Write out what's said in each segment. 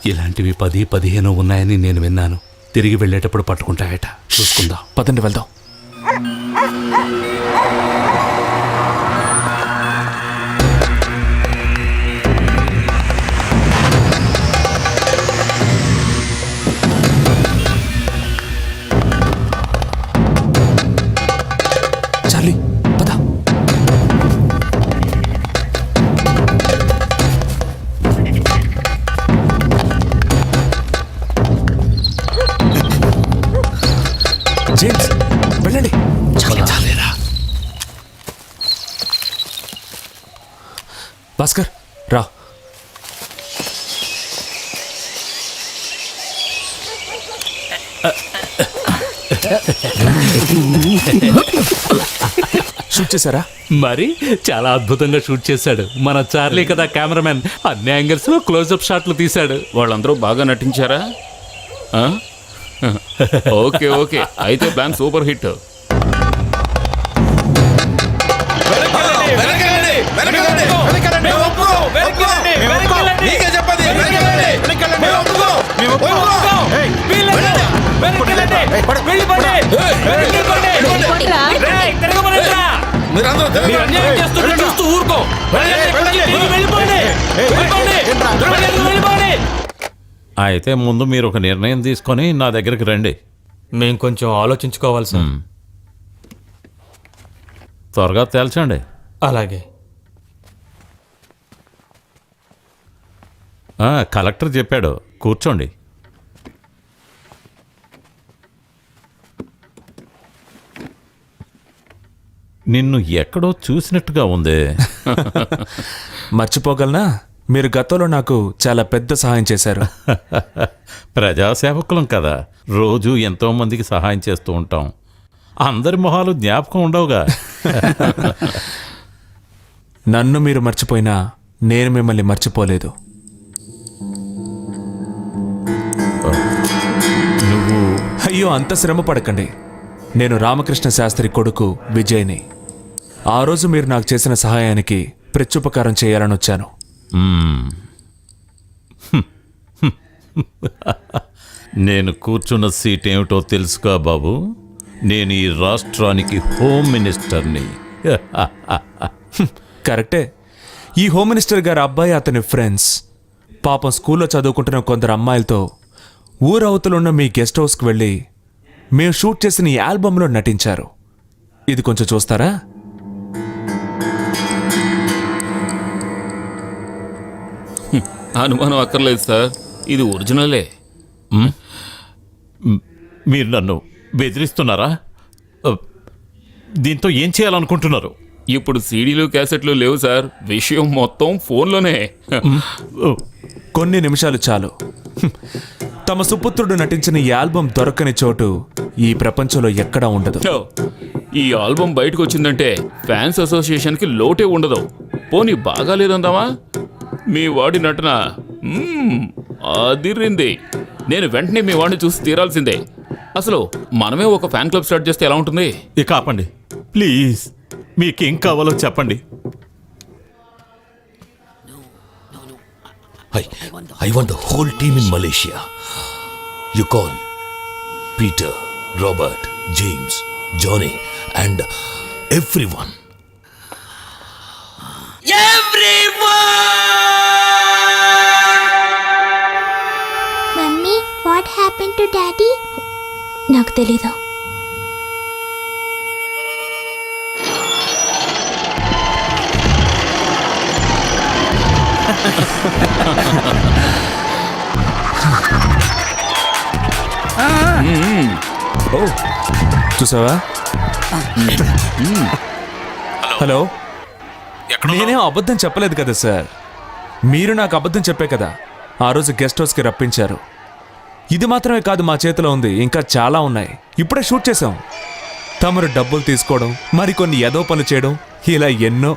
ఇలాంటివి 10-15 ఉన్నాయని నేను విన్నాను. తిరిగి వెళ్ళేటప్పుడు పట్టుకుంటాయట. చూసుకుందాం, పదండి వెళ్దాం. చార్లీ పద. జేమ్స్ వెళ్ళండి. చాలేరా. భాస్కర్ రా. షూట్ చేశారా? మరి చాలా అద్భుతంగా షూట్ చేశాడు మన చార్లీ కదా కెమెరామెన్. అన్ని యాంగిల్స్ లో క్లోజ్అప్ షాట్లు తీశాడు. వాళ్ళందరూ బాగా నటించారా? ఓకే ఓకే, అయితే ప్లాన్ సూపర్ హిట్. అయితే ముందు మీరు ఒక నిర్ణయం తీసుకొని నా దగ్గరికి రండి. మేము కొంచెం ఆలోచించుకోవాలి సార్. త్వరగా తేల్చండి. అలాగే. కలెక్టర్ చెప్పాడు, కూర్చోండి. నిన్ను ఎక్కడో చూసినట్టుగా ఉంది. మర్చిపోగలనా? మీరు గతంలో నాకు చాలా పెద్ద సహాయం చేశారు. ప్రజాసేవకులం కదా, రోజు ఎంతో మందికి సహాయం చేస్తూ ఉంటాం. అందరి మొహాలు జ్ఞాపకం ఉండవుగా. నన్ను మీరు మర్చిపోయినా నేను మిమ్మల్ని మర్చిపోలేదు. నువ్వు అయ్యో అంత శ్రమ పడకండి. నేను రామకృష్ణ శాస్త్రి కొడుకు విజయ్ని. ఆ రోజు మీరు నాకు చేసిన సహాయానికి ప్రత్యుపకారం చేయాలని వచ్చాను. నేను కూర్చున్న సీట్ ఏమిటో తెలుసుగా బాబు. నేను ఈ రాష్ట్రానికి హోమ్ మినిస్టర్ని. కరెక్టే. ఈ హోమ్ మినిస్టర్ గారి అబ్బాయి, అతని ఫ్రెండ్స్ పాపం స్కూల్లో చదువుకుంటున్న కొందరు అమ్మాయిలతో ఊరవతలున్న మీ గెస్ట్ హౌస్కి వెళ్ళి మేము షూట్ చేసిన ఈ ఆల్బంలో నటించారు. ఇది కొంచెం చూస్తారా? అనుమానం అక్కర్లేదు సార్, ఇది ఒరిజినలే. మీరు నన్ను బెదిరిస్తున్నారా? దీంతో ఏం చేయాలనుకుంటున్నారు? ఇప్పుడు సీడీలు క్యాసెట్లు లేవు సార్, విషయం మొత్తం ఫోన్లోనే. కొన్ని నిమిషాలు చాలు. తమ సుపుత్రుడు నటించిన ఈ ఆల్బం దొరకని చోటు ఈ ప్రపంచంలో ఎక్కడా ఉండదు. ఈ ఆల్బం బయటకు వచ్చిందంటే ఫ్యాన్స్ అసోసియేషన్కి లోటే ఉండదు. పోనీ బాగాలేదందామా? మీ వాడి నటన అదిరింది. నేను వెంటనే మీ వాడిని చూసి తీరాల్సిందే. అసలు మనమే ఒక ఫ్యాన్ క్లబ్ స్టార్ట్ చేస్తే ఎలా ఉంటుంది? ఇక ఆపండి ప్లీజ్. మీకేం కావాలో చెప్పండి. I want the whole team in Malaysia. You call Peter, Robert, James, Johnny and everyone. Mummy, what happened to Daddy? నాకు తెలీదు. చూసావా? హలో, నేనేం అబద్ధం చెప్పలేదు కదా సార్. మీరు నాకు అబద్ధం చెప్పే కదా ఆ రోజు గెస్ట్ హౌస్కి రప్పించారు. ఇది మాత్రమే కాదు మా చేతిలో ఉంది, ఇంకా చాలా ఉన్నాయి. ఇప్పుడే షూట్ చేసాం. తమరు డబ్బులు తీసుకోవడం, మరికొన్ని ఏదో పనులు చేయడం, ఇలా ఎన్నో.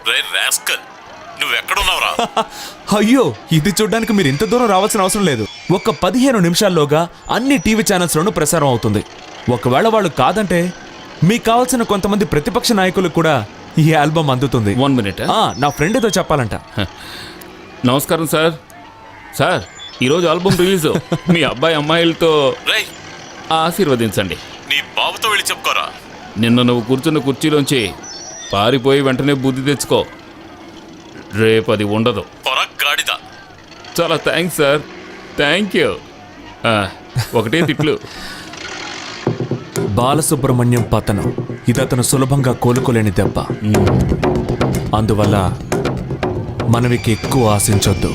నువ్వెక్కడున్నావురా? అయ్యో, ఇది చూడ్డానికి మీరు ఇంత దూరం రావాల్సిన అవసరం లేదు. ఒక 15 నిమిషాల్లోగా అన్ని టీవీ ఛానల్స్లోనూ ప్రసారం అవుతుంది. ఒకవేళ వాళ్ళు కాదంటే మీకు కావాల్సిన కొంతమంది ప్రతిపక్ష నాయకులకు కూడా ఈ ఆల్బమ్ అందుతుంది. 1 minute. నా ఫ్రెండ్ ఏదో చెప్పాలంట. నమస్కారం సార్. సార్, ఈరోజు ఆల్బమ్ రిలీజ్. మీ అబ్బాయి అమ్మాయిలతో ఆశీర్వదించండి. నీ బాబుతో వెళ్ళి చెప్పుకోరా. నిన్న నువ్వు కూర్చున్న కుర్చీలోంచి పారిపోయి వెంటనే బుద్ధి తెచ్చుకో. రేపు అది ఉండదు. గాడిద. చాలా థ్యాంక్స్ సార్, థ్యాంక్ యూ. ఒకటే తిట్లు. బాలసుబ్రహ్మణ్యం పతనం ఇది అతను సులభంగా కోలుకోలేని దెబ్బ. అందువల్ల మనవికి ఎక్కువ ఆశించొద్దు.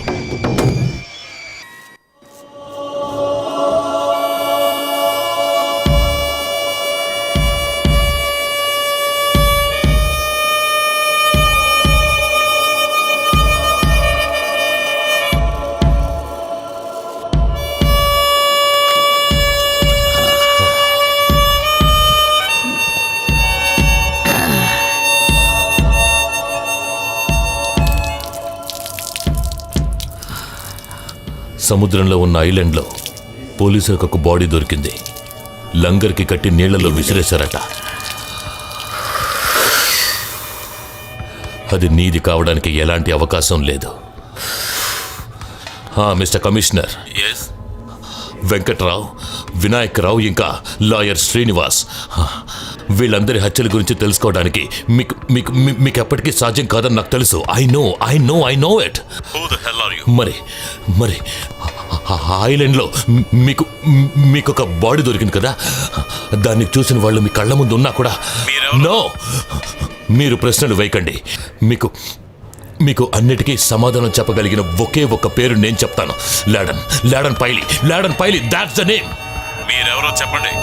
సముద్రంలో ఉన్న ఐలాండ్లో పోలీసులకు ఒక బాడీ దొరికింది. లంగర్కి కట్టి నీళ్లలో విసిరేశారట. అది నీది కావడానికి ఎలాంటి అవకాశం లేదు. మిస్టర్ కమిషనర్, వెంకట్రావు, వినాయకరావు ఇంకా లాయర్ శ్రీనివాస్, వీళ్ళందరి హత్యల గురించి తెలుసుకోవడానికి మీకు ఎప్పటికీ సాధ్యం కాదని నాకు తెలుసు. I know it. మరి ఐలాండ్లో మీకు ఒక బాడీ దొరికింది కదా, దాన్ని చూసిన వాళ్ళు మీ కళ్ళ ముందు ఉన్నా కూడా నో, మీరు ప్రశ్నలు వేయకండి. మీకు అన్నిటికీ సమాధానం చెప్పగలిగిన ఒకే ఒక్క పేరు నేను చెప్తాను. లాడన్ పైలి. That's the name. మీరెవరో చెప్పండి.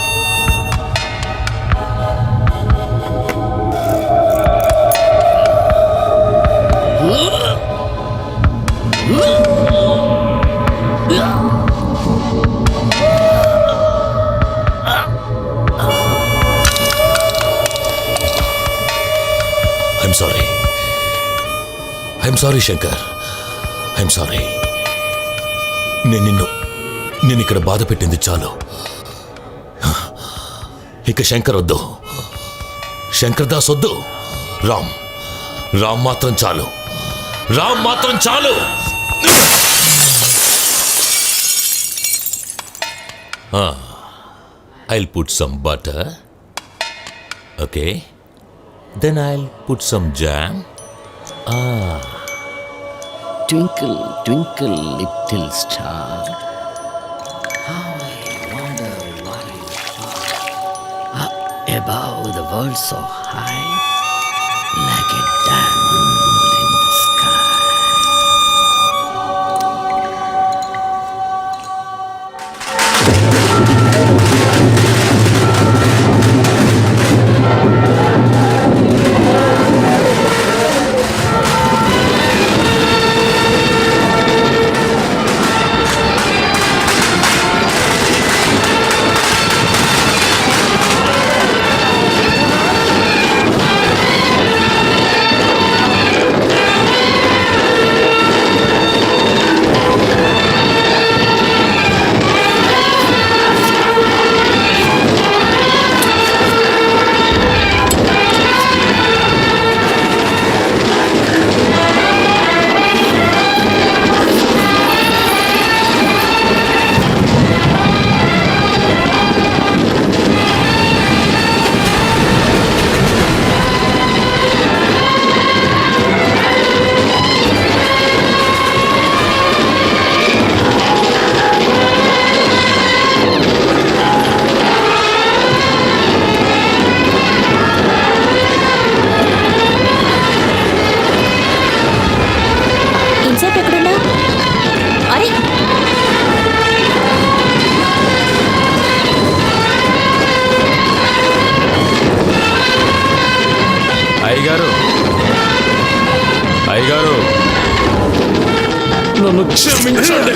I'm sorry Shankar, I'm sorry. నేను ఇక్కడ బాధ పెట్టింది చాలు. ఇక శంకర్ వద్దు, శంకర్ దాస్ వద్దు. రామ్ మాత్రం చాలు. I'll put some butter. Okay. Then I'll put some jam. Twinkle, twinkle, little star, how I wonder why you are up above the world so high, like a diamond in the sky. అయ్యగారు నన్ను క్షమించండి.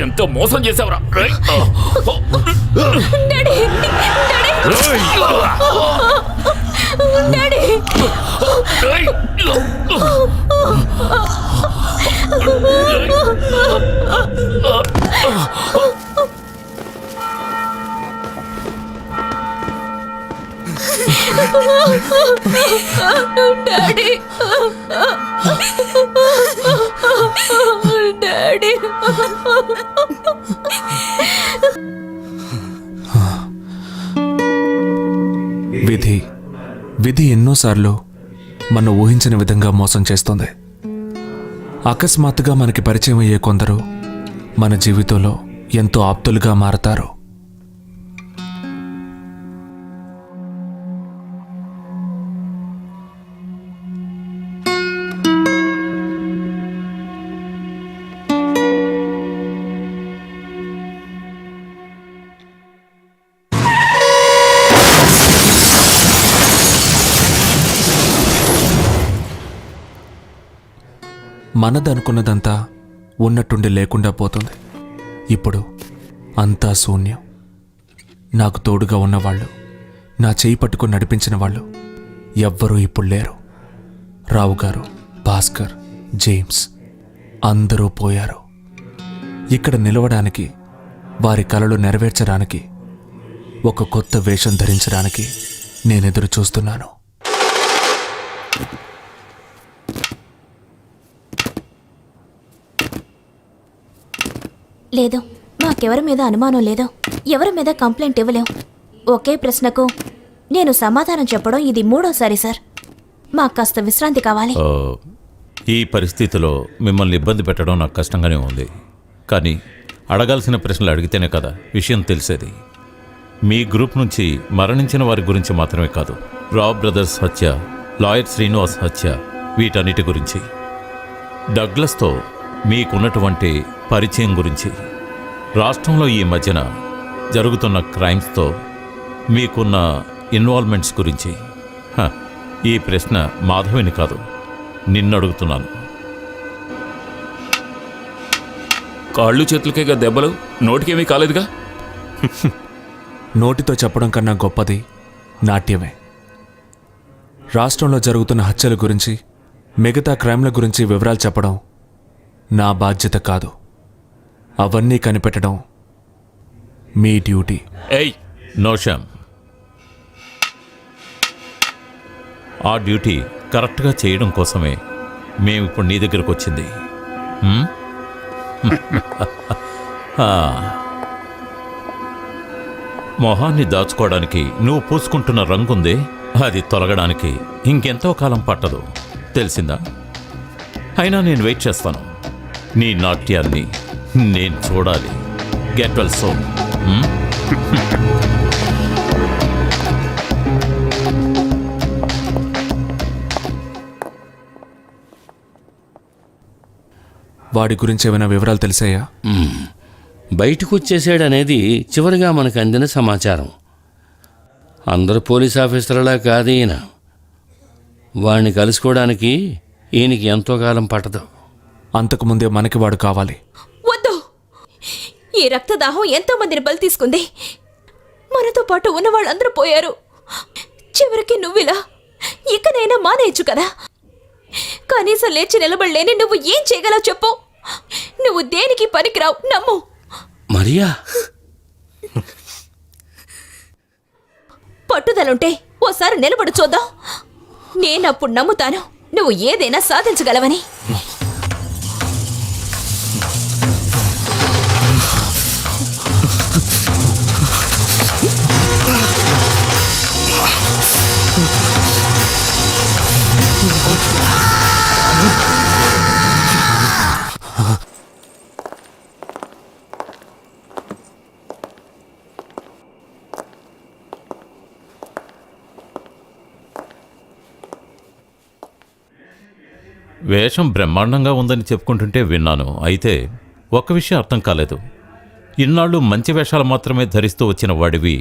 ఎంత మోసం చేసావురా రేయ్. Daddy daddy రేయ్. Daddy daddy విధి ఎన్నోసార్లు మనం ఊహించిన విధంగా మోసం చేస్తుంది. అకస్మాత్తుగా మనకి పరిచయం అయ్యే కొందరు మన జీవితంలో ఎంతో ఆప్తులుగా మారతారు. మనదనుకున్నదంతా ఉన్నట్టుండి లేకుండా పోతుంది. ఇప్పుడు అంతా శూన్యం. నాకు తోడుగా ఉన్నవాళ్ళు, నా చేయి పట్టుకుని నడిపించిన వాళ్ళు ఎవ్వరూ ఇప్పుడు లేరు. రావు గారు, భాస్కర్, జేమ్స్ అందరూ పోయారు. ఇక్కడ నిలవడానికి, వారి కలలు నెరవేర్చడానికి, ఒక కొత్త వేషం ధరించడానికి నేనెదురు చూస్తున్నాను. లేదు, మాకెవరి మీద అనుమానం లేదు. ఎవరి మీద కంప్లైంట్ ఇవ్వలేం. ఒకే ప్రశ్నకు నేను సమాధానం చెప్పడం ఇది 3వసారి సార్. మాకు కాస్త విశ్రాంతి కావాలి. ఈ పరిస్థితిలో మిమ్మల్ని ఇబ్బంది పెట్టడం నాకు కష్టంగానే ఉంది. కానీ అడగాల్సిన ప్రశ్నలు అడిగితేనే కదా విషయం తెలిసేది. మీ గ్రూప్ నుంచి మరణించిన వారి గురించి మాత్రమే కాదు, రావ్ బ్రదర్స్ హత్య, లాయర్ శ్రీనివాస్ హత్య, వీటన్నిటి గురించి, డగ్లస్తో మీకున్నటువంటి పరిచయం గురించి, రాష్ట్రంలో ఈ మధ్యన జరుగుతున్న క్రైమ్స్తో మీకున్న ఇన్వాల్వ్మెంట్స్ గురించి. ఈ ప్రశ్న మాధవిని కాదు, నిన్ను అడుగుతున్నాను. కాళ్ళు చేతులకేగా దెబ్బలు, నోటికేమీ కాలేదుగా. నోటితో చెప్పడం కన్నా గొప్పది నాట్యమే. రాష్ట్రంలో జరుగుతున్న హత్యల గురించి, మిగతా క్రైమ్ల గురించి వివరాలు చెప్పడం నా బాధ్యత కాదు. అవన్నీ కనిపెట్టడం మీ డ్యూటీ. ఏయ్, నోషాం, ఆ డ్యూటీ కరెక్ట్గా చేయడం కోసమే మేమిప్పుడు నీ దగ్గరకు వచ్చింది. మొహాన్ని దాచుకోవడానికి నువ్వు పూసుకుంటున్న రంగుందే, అది తొలగడానికి ఇంకెంతో కాలం పట్టదు, తెలిసిందా? అయినా నేను వెయిట్ చేస్తాను. నీ నాట్యాన్ని నేను చూడాలి. గెట్ వెల్ సోన్. వాడి గురించి ఏమైనా వివరాలు తెలిసాయా? బయటకు వచ్చేసాడనేది చివరిగా మనకు అందిన సమాచారం. అందరు పోలీస్ ఆఫీసర్లా కాదు ఈయన. వాడిని కలుసుకోవడానికి ఈయనకి ఎంతో కాలం పట్టదు. అంతకుముందే మనకి వాడు కావాలి. వద్దు, ఈ రక్తదాహం ఎంతో మందిని బలి తీసుకుంది. మనతో పాటు ఉన్న వాళ్ళందరూ పోయారు. చివరికి నువ్విలా ఇకనైనా మానేయచ్చు కదా. కనీసం లేచి నిలబడలేని నువ్వు ఏం చేయగలవు చెప్పు. నువ్వు దేనికి పనికిరావు, నమ్ము. మరియా, పట్టుదలుంటే ఓసారి నిలబడు చూద్దాం. నేనప్పుడు నమ్ముతాను నువ్వు ఏదైనా సాధించగలవని. వేషం బ్రహ్మాండంగా ఉందని చెప్పుకుంటుంటే విన్నాను. అయితే ఒక్క విషయం అర్థం కాలేదు. ఇన్నాళ్ళు మంచి వేషాలు మాత్రమే ధరిస్తూ వచ్చిన వాడివి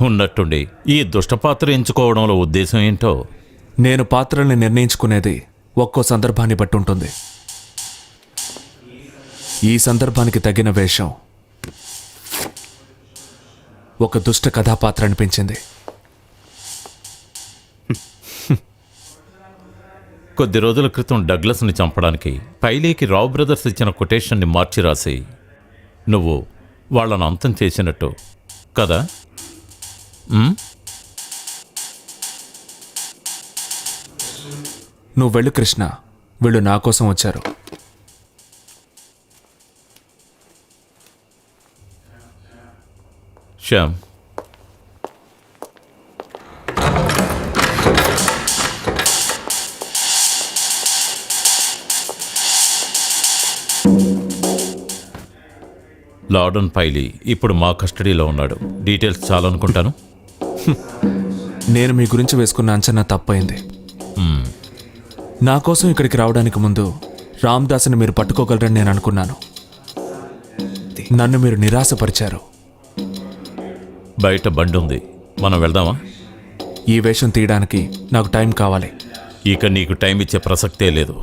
ఉన్నట్టుండి ఈ దుష్టపాత్ర ఎంచుకోవడంలో ఉద్దేశం ఏంటో? నేను పాత్రల్ని నిర్ణయించుకునేది ఒక్కో సందర్భాన్ని బట్టి ఉంటుంది. ఈ సందర్భానికి తగిన వేషం ఒక దుష్ట కథాపాత్ర అనిపించింది. కొద్ది రోజుల క్రితం డగ్లస్ని చంపడానికి పైలీకి రావు బ్రదర్స్ ఇచ్చిన కొటేషన్ని మార్చి రాసి నువ్వు వాళ్ళను అంతం చేసినట్టు కదా? నువ్వు వెళ్ళు కృష్ణ, వీళ్ళు నా కోసం వచ్చారు. శ్యామ్, లార్డన్ పైలీ ఇప్పుడు మా కస్టడీలో ఉన్నాడు. డీటెయిల్స్ చాలనుకుంటాను. నేను మీ గురించి వేసుకున్న అంచనా తప్పైంది. నా కోసం ఇక్కడికి రావడానికి ముందు రామ్దాస్ని మీరు పట్టుకోగలరని నేను అనుకున్నాను. నన్ను మీరు నిరాశపరిచారు. బయట బండి ఉంది, మనం వెళ్దామా? ఈ వేషం తీయడానికి నాకు టైం కావాలి. ఇక నీకు టైం ఇచ్చే ప్రసక్తే లేదు.